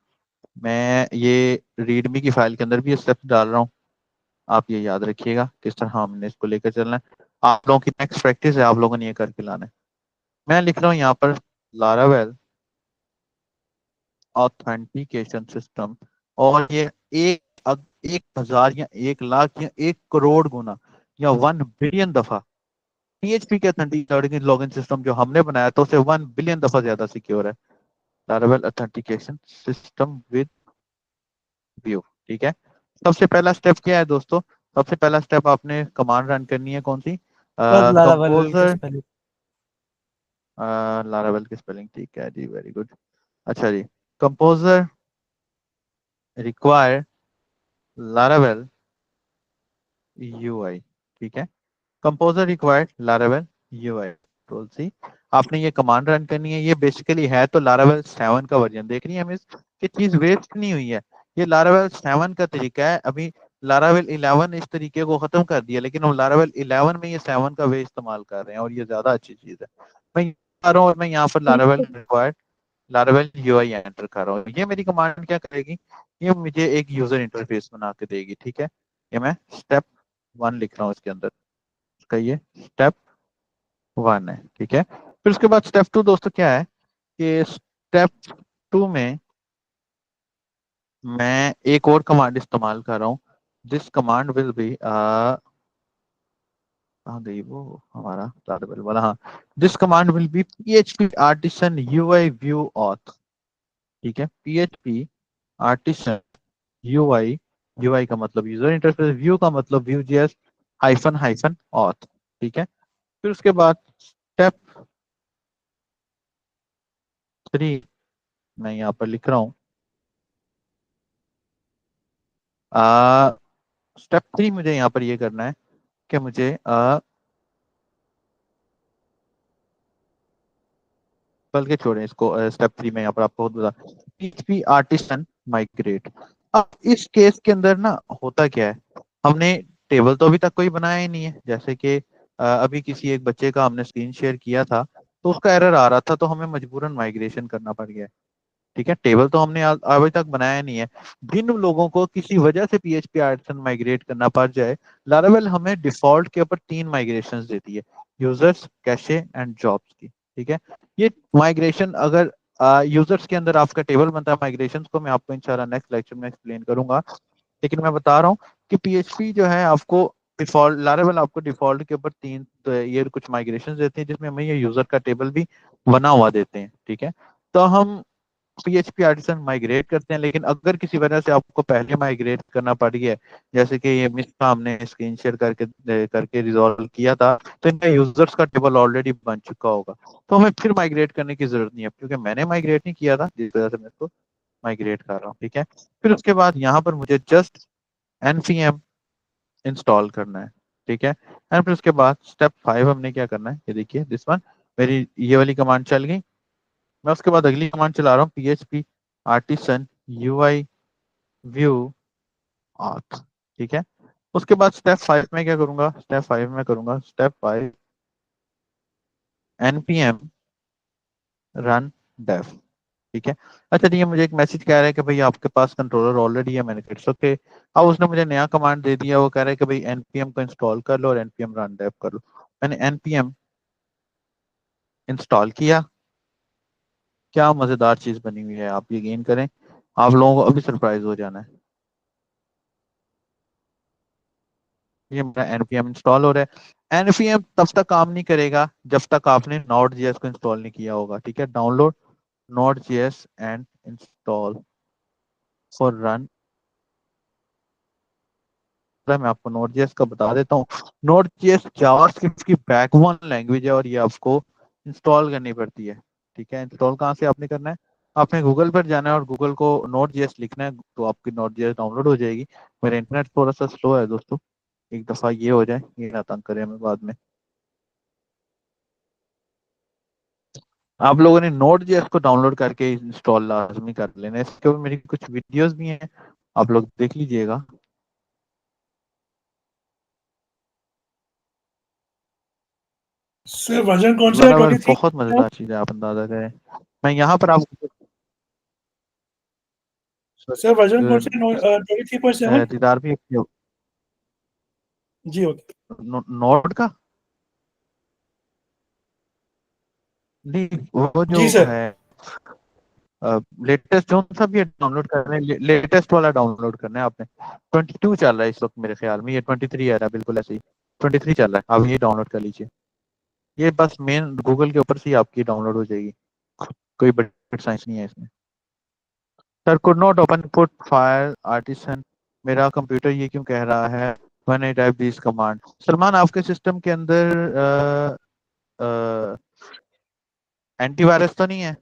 मैं ये रीडमी की फाइल के अंदर भी स्टेप्स डाल रहा हूँ, आप ये याद रखिएगा किस तरह हमने इसको लेकर चलना है। आप लोगों की नेक्स्ट प्रैक्टिस है, आप लोगों ने ये करके लाना है। मैं लिख रहा हूँ यहाँ पर लारावेल ऑथेंटिकेशन सिस्टम, और ये एक 1,000 या 1 लाख या 1 करोड़ गुना या 1 बिलियन दफा पीएचपी के ऑथेंटिकेशन लॉगिन सिस्टम जो हमने बनाया था उसे 1 बिलियन दफा ज्यादा सिक्योर है। Laravel authentication system with view, ठीक है। सबसे पहला स्टेप क्या है दोस्तों? सबसे पहला स्टेप, आपने कमांड रन करनी है, कौन सी? सर लारावेल के कंपोजर, स्पेलिंग। लारावेल की स्पेलिंग ठीक है जी, वेरी गुड। अच्छा जी, कंपोजर रिक्वायर लारावेल यूआई, ठीक है। Composer required Laravel UI, control C. आपने ये कमांड रन करनी है। ये बेसिकली है तो लारावेल 7 का वर्जन। देख रही है मिस, ये चीज वेस्ट नहीं हुई है, ये लारावेल 7 का तरीका है। अभी लारावेल 11 इस तरीके को खत्म कर दिया, लेकिन हम लारावेल 11 में ये 7 का वे इस्तेमाल कर रहे हैं और ये ज्यादा अच्छी चीज है। मैं कर रहा हूँ और मैं यहाँ पर Laravel required Laravel UI enter कर रहा हूँ। ये मेरी कमांड क्या करेगी? ये मुझे एक यूजर इंटरफेस बना के देगी, ठीक है। ये मैं स्टेप 1 लिख रहा हूँ इसके अंदर, इसका ये स्टेप 1 है, ठीक है। फिर उसके बाद स्टेप 2 दोस्तों क्या है कि स्टेप 2 में मैं एक और कमांड इस्तेमाल कर रहा हूँ। दिस कमांड विल बी कहाँ गई वो हमारा लारावेल वाला, हाँ। This command will be PHP artisan UI view auth, ठीक है। PHP आर्टिसन UI, UI का मतलब यूजर इंटरफेस, व्यू का मतलब Vue JS hyphen hyphen auth, ठीक है। फिर उसके बाद स्टेप 3 मैं यहाँ पर लिख रहा हूँ, स्टेप 3 मुझे यहाँ पर ये करना है कि मुझे बल्कि छोड़ें इसको, स्टेप 3 में यहाँ पर आपको खुद बता, PHP आर्टिसन माइग्रेट। अब इस केस के अंदर ना होता क्या है, हमने टेबल तो अभी तक कोई बनाया ही नहीं है, जैसे कि अभी किसी एक बच्चे का हमने स्क्रीन शेयर किया था तो उसका एरर आ रहा था, तो हमें मजबूरन माइग्रेशन करना पड़ गया है, ठीक है। टेबल तो हमने अभी तक बनाया नहीं है। जिन लोगों को किसी वजह से PHP आर्टिसन माइग्रेट करना पड़ जाए, लारावेल हमें डिफॉल्ट के ऊपर 3 माइग्रेशंस देती है, यूजर्स, कैशे एंड जॉब्स की, ठीक है। ये माइग्रेशन अगर यूजर्स के अंदर आपका टेबल बनता है, माइग्रेशन को मैं आपको इंशाल्लाह नेक्स्ट लेक्चर में एक्सप्लेन करूंगा, लेकिन मैं बता रहा हूँ कि PHP जो है आपको डिफॉल्ट, लारावेल आपको डिफॉल्ट के ऊपर 3 तो ये कुछ माइग्रेशन देते हैं जिसमें हमें ये यूजर का टेबल भी बना हुआ देते हैं, ठीक है। तो हम PHP आर्टिसन माइग्रेट करते हैं, लेकिन अगर किसी वजह से आपको पहले माइग्रेट करना पड़ गया, जैसे कि ये मिस का हमने स्क्रीन शेयर करके रिजॉल्व किया था, तो इनका यूजर्स का टेबल ऑलरेडी बन चुका होगा, तो हमें फिर माइग्रेट करने की जरूरत नहीं है, क्योंकि मैंने माइग्रेट नहीं किया था, जिस वजह से मैं इसको माइग्रेट कर रहा हूँ, ठीक है। फिर उसके बाद यहाँ पर मुझे जस्ट npm इंस्टॉल करना है, ठीक है। एंड फिर उसके बाद स्टेप 5 हमने क्या करना है, ये देखिए दिस वन, मेरी ये वाली कमांड चल गई। मैं उसके बाद अगली कमांड चला रहा हूँ, PHP artisan UI view auth, ठीक है। उसके बाद स्टेप 5 में क्या करूंगा, स्टेप 5 में करूंगा स्टेप 5 npm रन dev, ठीक है। अच्छा ये मुझे एक मैसेज कह रहा है कि भाई आपके पास कंट्रोलर ऑलरेडी है, मैंने कहा ओके। अब उसने मुझे नया कमांड दे दिया, वो कह रहा है कि भाई npm को इंस्टॉल कर लो और npm रन dev कर लो। मैंने npm इंस्टॉल किया, क्या मजेदार चीज बनी हुई है, आप यकीन करें, आप लोगों को अभी सरप्राइज हो जाना है। ये मेरा npm इंस्टॉल हो रहा है। npm तब तक काम नहीं करेगा जब तक आपने node.js को इंस्टॉल नहीं किया होगा, ठीक है। Download node.js and install for run. मैं आपको Node.js का बता देता हूँ। Node.js जावास्क्रिप्ट की बैकबोन लैंग्वेज है और ये आपको इंस्टॉल करनी पड़ती है, ठीक है। इंस्टॉल कहाँ से आपने करना है, आपने गूगल पर जाना है और गूगल को Node.js लिखना है, तो आपकी Node.js डाउनलोड हो जाएगी। मेरा इंटरनेट थोड़ा सा स्लो है दोस्तों, एक दफा ये हो जाए, ये ना तंग करें हमें बाद में। आप लोगों ने Node.js को डाउनलोड करके इंस्टॉल लाजमी कर लेना है, इसके ऊपर मेरी कुछ वीडियोस भी हैं, आप लोग देख लीजिएगा। सर वर्जन कौन सा है, लारावेल 23? बहुत मजेदार चीज है, आप अंदाजा करें। मैं यहाँ पर आपको सर वर्जन कौन सा है, 23.7? दीदार भी जी ओके। नोड का नहीं, वो जो जी सर। है लेटेस्ट जो सा भी है डाउनलोड करना है, लेटेस्ट वाला डाउनलोड करना है आपने। 22 चल रहा है इस वक्त मेरे ख्याल में, ये 23 आ रहा है, बिल्कुल ऐसे ही 23 चल रहा है, आप ये डाउनलोड कर लीजिए। ये बस मेन गूगल के ऊपर से ही आपकी डाउनलोड हो जाएगी, कोई बड़ी साइंस नहीं है इसमें। Sir could not open put fire artisan, मेरा कंप्यूटर ये क्यों कह रहा है when I type this command. Salman आपके सिस्टम के अंदर एंटीवायरस तो नहीं है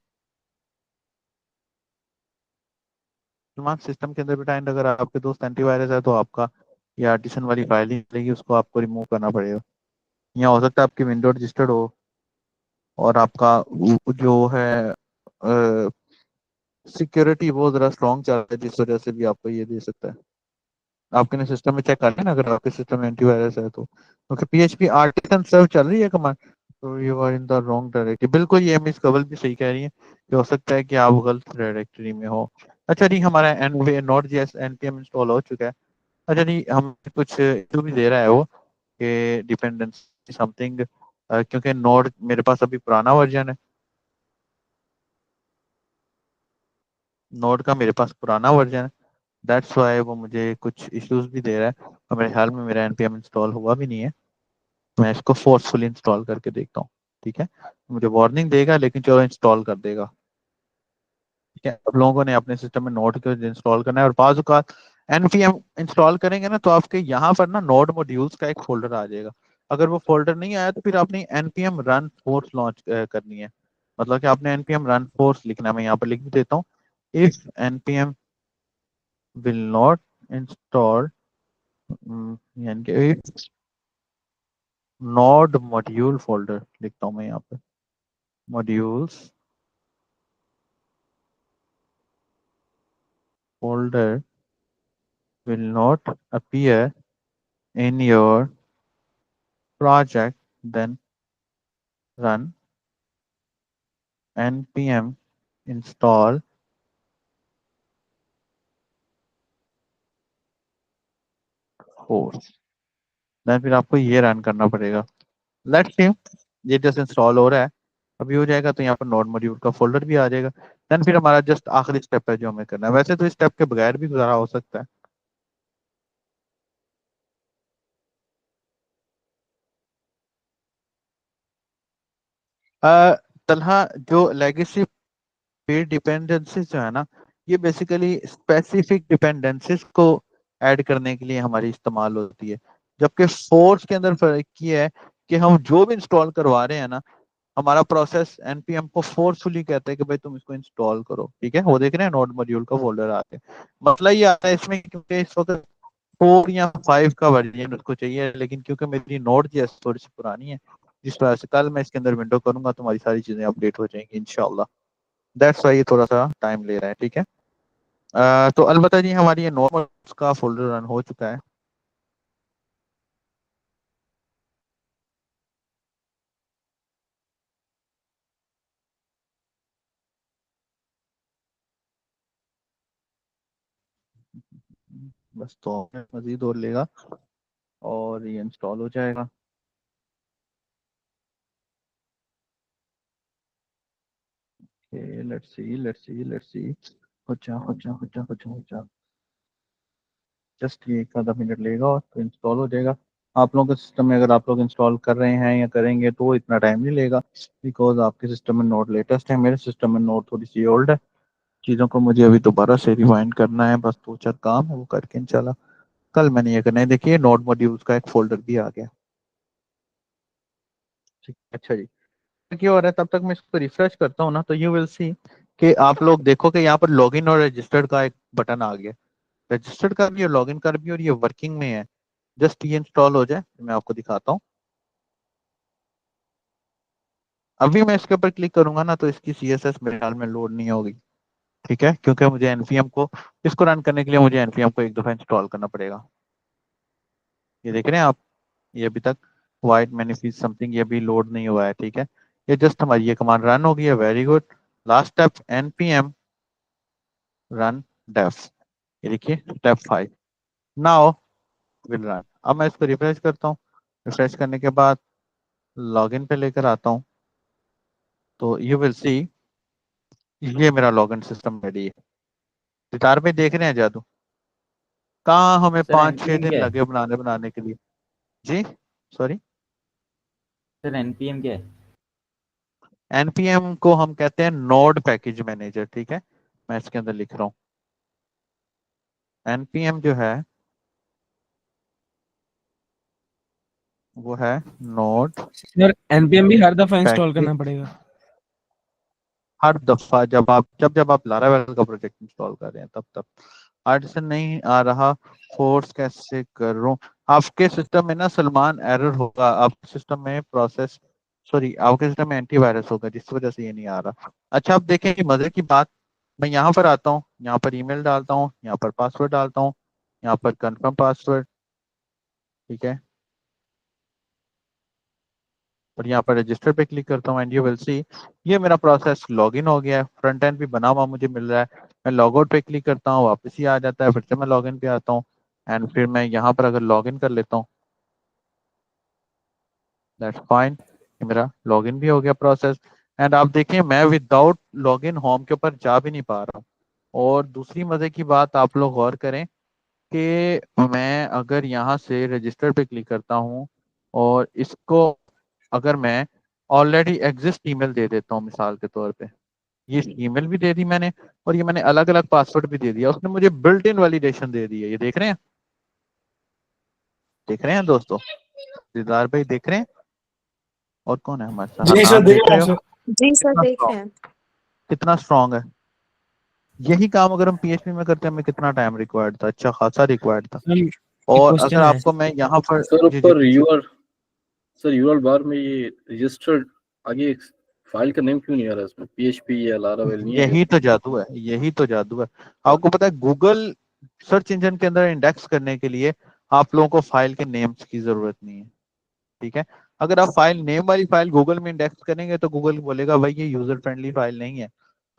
सलमान, सिस्टम के अंदर भी टाइम, अगर आपके दोस्त एंटीवायरस है तो आपका ये आर्टिसन वाली फाइल ही मिलेगी, उसको आपको रिमूव करना पड़ेगा। यहाँ हो सकता है आपकी विंडो रजिस्टर्ड हो और आपका जो है सिक्योरिटी वो जरा स्ट्रॉन्ग चल रहा है, जिस वजह से भी आपको ये दे सकता है। आपके सिस्टम में चेक कर लेना अगर आपके सिस्टम में एंटीवायरस है तो, क्योंकि PHP आर्टिसन सर्व चल रही है कमांड, तो you are in the wrong directory. बिल्कुल ये मिस कवल भी सही कह रही है कि हो सकता है कि आप गलत डायरेक्टरी में हो। अच्छा जी हमारा Node.js npm इंस्टॉल हो चुका है। अच्छा जी हम कुछ इशू भी दे रहा है वो कि डिपेंडेंसी समथिंग, क्योंकि नोड मेरे पास अभी पुराना वर्जन है, नोड का मेरे पास पुराना वर्जन है, दैट्स वाई वो मुझे कुछ इश्यूज भी दे रहा है और मेरे ख्याल में मेरा npm इंस्टॉल हुआ भी नहीं है। मैं इसको फोर्सफुली इंस्टॉल करके देखता हूँ। ठीक है, मुझे वार्निंग देगा लेकिन चलो इंस्टॉल कर देगा। ठीक है, अब लोगों ने अपने सिस्टम में नोड को इंस्टॉल करना है, और बाजू का npm इंस्टॉल करेंगे ना तो आपके यहाँ पर ना नोड मॉड्यूल्स का एक फोल्डर आ जाएगा। अगर वो फोल्डर नहीं आया तो फिर आपने npm रन फोर्स लॉन्च करनी है। मतलब कि आपने npm रन फोर्स लिखना है। मैं यहाँ पर लिख भी देता हूँ, if npm will not install, यानी कि नोड मॉड्यूल फोल्डर लिखता हूँ मैं यहाँ पे, modules folder will not appear in your project, then run npm install force। Then फिर आपको ये रन करना पड़ेगा। लेट्स सी ये जैसे इंस्टॉल हो रहा है, अभी हो जाएगा तो यहाँ पर नोड मॉड्यूल का फोल्डर भी आ जाएगा। देन फिर हमारा जस्ट आखिरी स्टेप है जो हमें करना है। वैसे तो इस स्टेप के बगैर भी गुजारा हो सकता है। तलहा जो लेगेसी पेड डिपेंडेंसीज जो है ना, ये बेसिकली स्पेसिफिक डिपेंडेंसीज को ऐड करने के लिए हमारी इस्तेमाल होती है। जबकि फोर्स के अंदर फर्क ये है कि हम जो भी इंस्टॉल करवा रहे हैं ना, हमारा प्रोसेस एनपीएम को फोर्सफुली कहता है कि भाई तुम इसको इंस्टॉल करो। ठीक है, वो देख रहे हैं नोड मॉड्यूल का फोल्डर आते हैं। मसला ये आता है इसमें क्योंकि इस वक्त 4 या 5 का वर्जन उसको चाहिए, लेकिन क्योंकि मेरी नोड जी थोड़ी सी पुरानी है, जिस वजह से कल मैं इसके अंदर विंडो करूंगा तो हमारी सारी चीजें अपडेट हो जाएंगी इंशाल्लाह। दैट्स वाई ये थोड़ा सा टाइम ले रहा है। ठीक है, तो अलबत्ता जी हमारी ये नॉर्मल का फोल्डर रन हो चुका है। बस तो मजीद और लेगा और ये इंस्टॉल हो जाएगा। Let's see let's see let's see, हो जा हो जा हो जा हो जा हो जा। जस्ट ये 1 आधा मिनट लेगा और तो इंस्टॉल हो जाएगा। आप लोगों के सिस्टम में अगर आप लोग इंस्टॉल कर रहे हैं या करेंगे तो इतना टाइम नहीं लेगा, बिकॉज आपके सिस्टम में नोट लेटेस्ट है, मेरे सिस्टम में नोट थोड़ी सी ओल्ड है। चीज़ों को मुझे अभी दोबारा से रिवाइंड करना है, बस 2 4 काम है वो करके इंशाल्लाह कल मैंने ये करना है। देखिए नोड मॉड्यूल्स का एक फोल्डर भी आ गया। ठीक, अच्छा जी। क्या हो रहा है तब तक मैं इसको रिफ्रेश करता हूँ ना, तो यू विल सी कि आप लोग देखो कि यहाँ पर लॉगिन और रजिस्टर्ड का एक बटन आ गया। रजिस्टर्ड का भी और लॉगिन का भी, और ये वर्किंग में है। जस्ट ये इंस्टॉल हो जाए मैं आपको दिखाता हूँ। अभी मैं इसके ऊपर क्लिक करूंगा ना तो इसकी सीएसएस मेरे ख्याल में लोड नहीं होगी। ठीक है, क्योंकि मुझे एनपीएम को इसको रन करने के लिए मुझे एनपीएम को 1 दफा इंस्टॉल करना पड़ेगा। ये देख रहे हैं आप, ये अभी तक वाइट मैनिफेस्ट समथिंग ये भी लोड नहीं हुआ है। ठीक है, ये जस्ट हमारी ये कमांड रन हो गई है। Very good. Last step npm run dev. ये देखिए स्टेप 5 नाउ विल रन। अब मैं इसको रिफ्रेश करता हूँ। रिफ्रेश करने के बाद लॉगिन पे लेकर आता हूँ तो यू विल सी ये मेरा लॉगिन सिस्टम रेडी है। सितार पे देख रहे हैं जादू, कहाँ हमें सर 5 6 एनपीएम दिन क्या है? लगे बनाने बनाने के लिए। जी सॉरी, सर एनपीएम क्या है? एनपीएम को हम कहते हैं नोड पैकेज मैनेजर। ठीक है, मैं इसके अंदर लिख रहा हूँ एनपीएम जो है वो है नोड सर एनपीएम भी हर दफा इंस्टॉल पैकेज। करना पड़ेगा? हर दफा जब आप लारावेल का प्रोजेक्ट इंस्टॉल कर रहे हैं तब आज से नहीं आ रहा। फोर्स कैसे करूं? आपके सिस्टम में ना सलमान एरर होगा, आपके सिस्टम में प्रोसेस सॉरी आपके सिस्टम में एंटीवायरस होगा जिस वजह से ये नहीं आ रहा। अच्छा आप देखें कि मजे की बात, मैं यहाँ पर आता हूँ, यहाँ पर ईमेल डालता हूँ, यहाँ पर पासवर्ड डालता हूँ, यहाँ पर कंफर्म पासवर्ड। ठीक है, और यहाँ पर रजिस्टर पे क्लिक करता हूँ एंड यू विल सी ये मेरा प्रोसेस लॉगिन हो गया है। फ्रंट एंड भी बना हुआ मुझे मिल रहा है। मैं लॉग आउट पे क्लिक करता हूँ, वापस ही आ जाता है, फिर से मैं लॉगिन पे आता हूँ एंड फिर मैं यहाँ पर अगर लॉगिन कर लेता हूँ दैट्स फाइन। ये मेरा लॉगिन भी हो गया प्रोसेस। एंड आप देखिए मैं विदाउट लॉगिन होम के ऊपर जा भी नहीं पा रहा हूँ। और दूसरी मजे की बात आप लोग गौर करें कि मैं अगर यहाँ से रजिस्टर पे क्लिक करता हूँ और इसको अगर मैं ऑलरेडी एग्जिस्ट ईमेल दे देता हूँ मिसाल के तौर पे, ये ईमेल भी दे दी मैंने और ये मैंने अलग अलग पासवर्ड भी दे दिया, उसने मुझे बिल्ट इन वैलिडेशन दे दी है। ये देख रहे हैं, देख रहे हैं दोस्तों, दीदार भाई देख रहे हैं, और कौन है हमारे साथ? जी हाँ, सर, आप देख देख रहे रहे हैं हो सर। जी सर कितना देख स्ट्रॉन्ग, रहे हैं। कितना स्ट्रॉन्ग है। यही काम अगर हम पीएचपी में करते हमें कितना टाइम रिक्वायर्ड था, अच्छा खासा रिक्वायर्ड था। सर एक और क्वेश्चन अगर है। आपको मैं यहाँ पर सर जी जी पर पूछिए। सर यूआर बार में ये रजिस्टर्ड आगे फाइल का नेम क्यों नहीं आ रहा है इसमें? पीएचपी या लारावेल नहीं है यही तो जादू है, यही तो जादू है। आपको पता है गूगल सर्च इंजन के अंदर इंडेक्स करने के लिए आप लोगों को फाइल के नेम्स की जरूरत नहीं है, ठीक है। अगर आप फाइल नेम वाली फाइल गूगल में इंडेक्स करेंगे तो गूगल बोलेगा भाई ये यूजर फ्रेंडली फाइल नहीं है।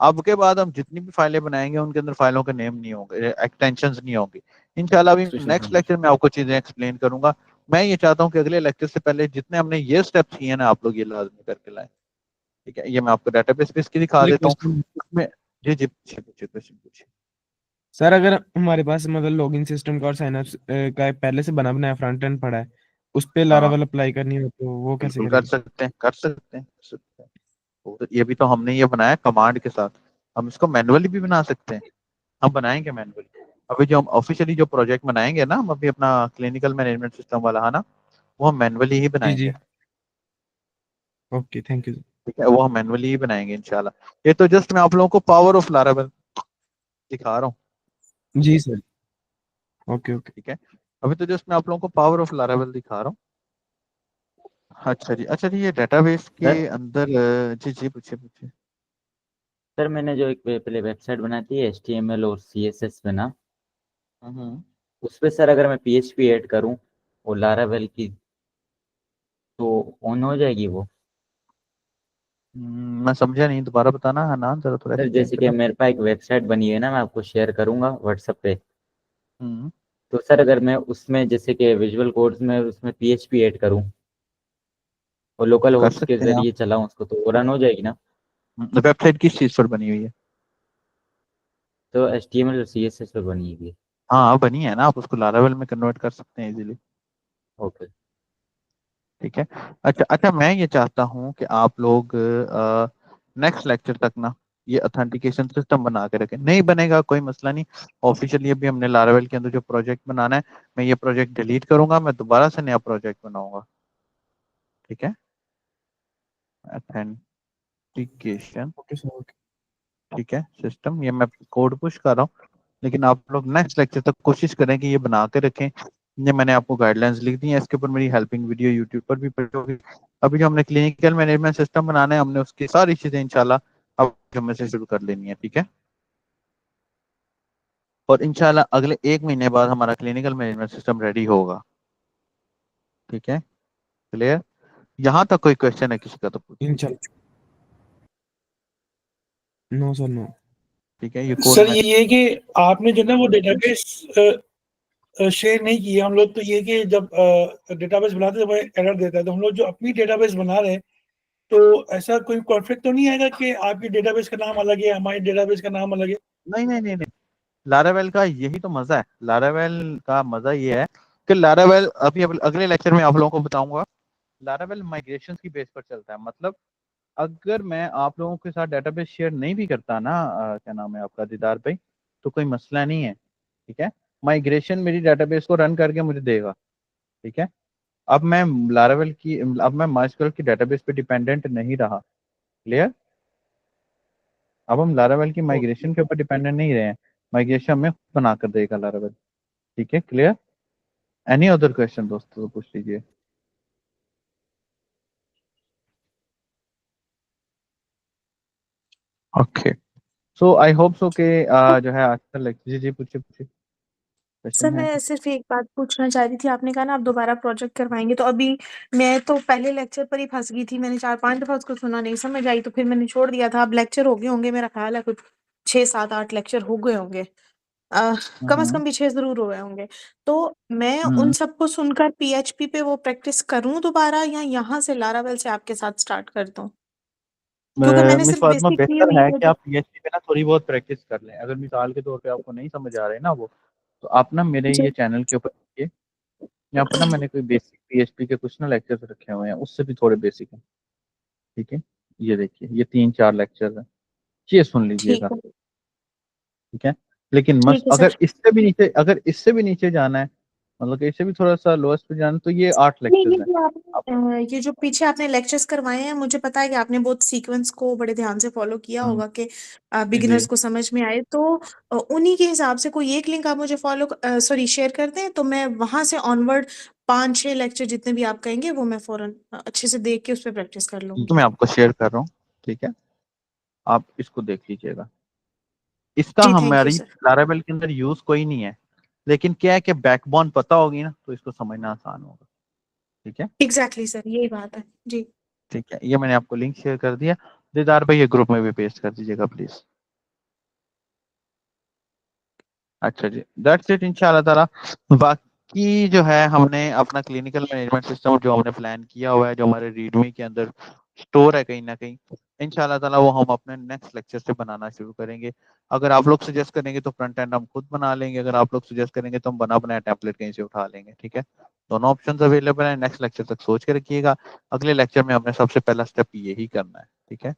अब के बाद हम जितनी भी फाइलें बनाएंगे उनके अंदर फाइलों के नेम नहीं होंगे, एक्सटेंशंस नहीं होंगी। इंशाल्लाह अभी एक्सटेंशन नेक्स्ट लेक्चर में आपको चीजें एक्सप्लेन करूंगा। मैं ये चाहता हूँ कि अगले लेक्चर से पहले जितने हमने ये स्टेप्स किए ना आप लोग ये लाजमी करके लाएं, ठीक है। ये मैं आपको डेटाबेस पे इसकी दिखा एक देता हूँ क्वेश्चन उसमें। जी जी पूछिए पूछिए क्वेश्चन पूछिए। सर, अगर हमारे पास मतलब लॉगिन सिस्टम का और साइनअप का पहले से बना बनाया फ्रंट एंड पड़ा है, उस पे हाँ लारावेल अप्लाई करनी हो तो वो कैसे बिल्कुल कर करेंगे? सकते हैं, कर सकते हैं, कर सकते हैं। तो ये भी तो हमने ये बनाया कमांड के साथ, हम इसको मैनुअली भी बना सकते हैं। हम बनाएंगे मैनुअली। अभी जो हम ऑफिशियली जो प्रोजेक्ट बनाएंगे ना, हम अभी अपना क्लिनिकल मैनेजमेंट सिस्टम वाला है ना, वो हम मैनुअली ही जी जी, बनाएंगे, ओके, थैंक यू। ठीक है। वो हम मैनुअली ही बनाएंगे इंशाल्लाह। ये तो जस्ट मैं आप लोगों को पावर ऑफ लारावेल दिखा रहा हूँ, जी सर, ओके ओके। ठीक है। अभी तो जस्ट मैं आप लोगों को पावर ऑफ लारावेल दिखा रहा हूँ। अच्छा जी, अच्छा जी, ये डेटाबेस के सर अंदर जी जी पूछिए पूछिए। सर मैंने जो एक पहले वेबसाइट बनाई थी HTML और CSS में ना, उस पे सर अगर मैं PHP ऐड करूं और लारावेल की, तो ऑन हो जाएगी वो? मैं समझा नहीं, दोबारा बताना है ना, जरा थोड़ा सर एक्सप्लेन जैसे कि करना। मेरे पास एक वेबसाइट बनी है ना, मैं आपको शेयर करूंगा व्हाट्सएप पे। हम्म, तो सर अगर मैं उसमें जैसे कि विजुअल कोड्स में उसमें PHP ऐड करूं और लोकल कर होस्ट के सकते हैं आप। जरिए चलाऊं उसको, तो वो रन हो जाएगी ना? वेबसाइट किस चीज पर बनी हुई है? तो HTML और CSS पे बनी हुई है। हाँ बनी है ना, आप उसको लारावेल में कन्वर्ट कर सकते हैं इजीली, ओके। ठीक है। अच्छा अच्छा, मैं ये चाहता हूँ कि आप लोग नेक्स्ट लेक्चर तक ना ये ऑथेंटिकेशन सिस्टम बना के रखें। नहीं बनेगा कोई मसला नहीं, ऑफिशियली अभी हमने लारावेल के अंदर जो प्रोजेक्ट बनाना है, मैं ये प्रोजेक्ट डिलीट करूंगा, मैं दोबारा से नया प्रोजेक्ट बनाऊंगा, ठीक है। Authentication, okay sir, okay. ठीक है, सिस्टम, ये मैं कोड पुश कर रहा हूँ, लेकिन आप लोग नेक्स्ट लेक्चर तक कोशिश करें कि ये बना के रखें। ये मैंने आपको गाइडलाइंस लिख दी हैं, इसके ऊपर मेरी हेल्पिंग वीडियो यूट्यूब पर भी पड़ी होगी। अभी जो हमने क्लिनिकल मैनेजमेंट सिस्टम बनाना है, हमने उसकी सारी चीजें इंशाल्लाह अब हमें से शुरू कर लेनी है, ठीक है। और इंशाल्लाह अगले 1 महीने बाद हमारा क्लिनिकल मैनेजमेंट सिस्टम रेडी होगा, ठीक है। क्लियर? यहाँ तक कोई क्वेश्चन है किसी का तो पूछिए, इंशाल्लाह। No sir, no. ठीक है। ये कोड सर मैं ये है कि आपने जो ना वो डेटाबेस शेयर नहीं किया हम लोग, तो ये कि जब डेटाबेस बनाते हैं तो वो एरर देता है, तो हम लोग जो अपनी डेटाबेस बना रहे हैं, तो ऐसा कोई कॉन्फ्लिक्ट तो नहीं आएगा कि आपकी डेटाबेस का नाम अलग है, हमारी डेटाबेस का नाम अलग है? नहीं नहीं नहीं नहीं, लारावेल का यही तो मजा है। लारावेल का मजा ये है कि लारावेल अभी अगले लेक्चर में आप लोगों को बताऊंगा, लारावेल माइग्रेशन की बेस पर चलता है। मतलब अगर मैं आप लोगों के साथ डेटाबेस शेयर नहीं भी करता ना, क्या नाम है आपका, दीदार भाई, तो कोई मसला नहीं है, ठीक है। माइग्रेशन मेरी डेटाबेस को रन करके मुझे देगा, ठीक है। अब मैं लारावेल की, अब मैं माइस्क्यूएल की डेटाबेस पे डिपेंडेंट नहीं रहा। क्लियर? अब हम लारावेल की ओके। माइग्रेशन के ऊपर डिपेंडेंट नहीं रहे हैं, माइग्रेशन हमें खुद बना कर देगा लारावेल, ठीक है। क्लियर? एनी अदर क्वेश्चन दोस्तों तो पूछ लीजिए। Okay, so I hope so के जो है आज का लेक्चर, जी जी पूछिए पूछिए, सर क्वेश्चन है मैं कुछ? सिर्फ एक बात पूछना चाह रही थी, आपने कहा ना आप दोबारा प्रोजेक्ट करवाएंगे, तो अभी मैं तो पहले लेक्चर पर ही फंस गई थी, मैंने 4-5 दफा उसको सुना, नहीं समझ आई, तो फिर मैंने छोड़ दिया था। अब लेक्चर हो गए होंगे, मेरा ख्याल है कुछ 6-7-8 लेक्चर हो गए होंगे, अ, कम से हम्म कम भी 6 जरूर हुए होंगे। तो मैं उन हम्म सबको सुनकर PHP पे वो प्रैक्टिस करूं दोबारा, या यहाँ से लारावेल से आपके साथ स्टार्ट कर दूं? क्योंकि मैंने मिस सिर्फ फातिमा, बेसिक की बेहतर हुई है है कि जो। आप पीएचडी पे ना थोड़ी बहुत प्रैक्टिस कर लें। अगर मिसाल के तौर पे आपको नहीं समझ आ रहे ना वो, तो आप ना मेरे जी ये चैनल के ऊपर देखिए, यहाँ पर ना मैंने कोई बेसिक PHP के कुछ ना लेक्चर्स रखे हुए हैं, उससे भी थोड़े बेसिक हैं। ठीक है, ये देखिए, ये 3-4 लेक्चर है, ये सुन लीजिएगा। ठीक है, ठीक है, लेकिन ठीक मस्त है सर। अगर इससे भी नीचे जाना है, मतलब कि इससे भी थोड़ा सा लोएस्ट पे जाना है, तो ये 8 नहीं, लेक्चर्स हैं। ये जो पीछे आपने लेक्चर्स करवाए हैं, मुझे पता है कि आपने बहुत सीक्वेंस को बड़े ध्यान से फॉलो किया हम्म, होगा कि जी बिगिनर्स को समझ में आए, तो उन्हीं के हिसाब से कोई एक लिंक आप मुझे शेयर कर दें, तो मैं वहां से ऑनवर्ड 5-6 लेक्चर जितने भी आप कहेंगे वो मैं फौरन अच्छे से देख के उस पर प्रैक्टिस कर तो लूंगी। मैं आपको शेयर कर रहा हूँ। ठीक है, आप इसको देख लीजिएगा। इसका जी, थैंक यू हमारी सर। लारावेल के अंदर यूज कोई नहीं है, लेकिन क्या है कि बैकबोन पता होगी ना, तो इसको समझना आसान होगा। ठीक है, एग्जैक्टली सर, यही बात है जी। ठीक है, ये मैंने आपको लिंक शेयर कर दिया। दीदार भाई, ये ग्रुप में भी पेस्ट कर दीजिएगा प्लीज। अच्छा जी, दैट्स इट इंशाल्लाह ताला। बाकी जो है, हमने अपना क्लिनिकल मैनेजमेंट सिस्टम जो हमने प्लान किया हुआ है, जो हमारे रीडमी के अंदर स्टोर है कहीं ना कहीं, इंशाल्लाह ताला वो हम अपने नेक्स्ट लेक्चर से बनाना शुरू करेंगे। अगर आप लोग सजेस्ट करेंगे तो फ्रंट एंड हम खुद बना लेंगे, अगर आप लोग सजेस्ट करेंगे तो हम बना बनाया टेम्पलेट कहीं से उठा लेंगे। ठीक है, दोनों ऑप्शन अवेलेबल है। नेक्स्ट लेक्चर तक सोच के रखिएगा, अगले लेक्चर में हमने सबसे पहला स्टेप यही करना है। ठीक है,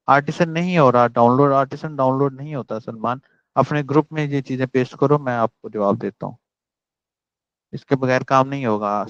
आर्टिसन नहीं हो रहा डाउनलोड, आर्टिसन डाउनलोड नहीं होता सलमान। अपने ग्रुप में ये चीजें पेस्ट करो, मैं आपको जवाब देता हूँ। इसके बगैर काम नहीं होगा।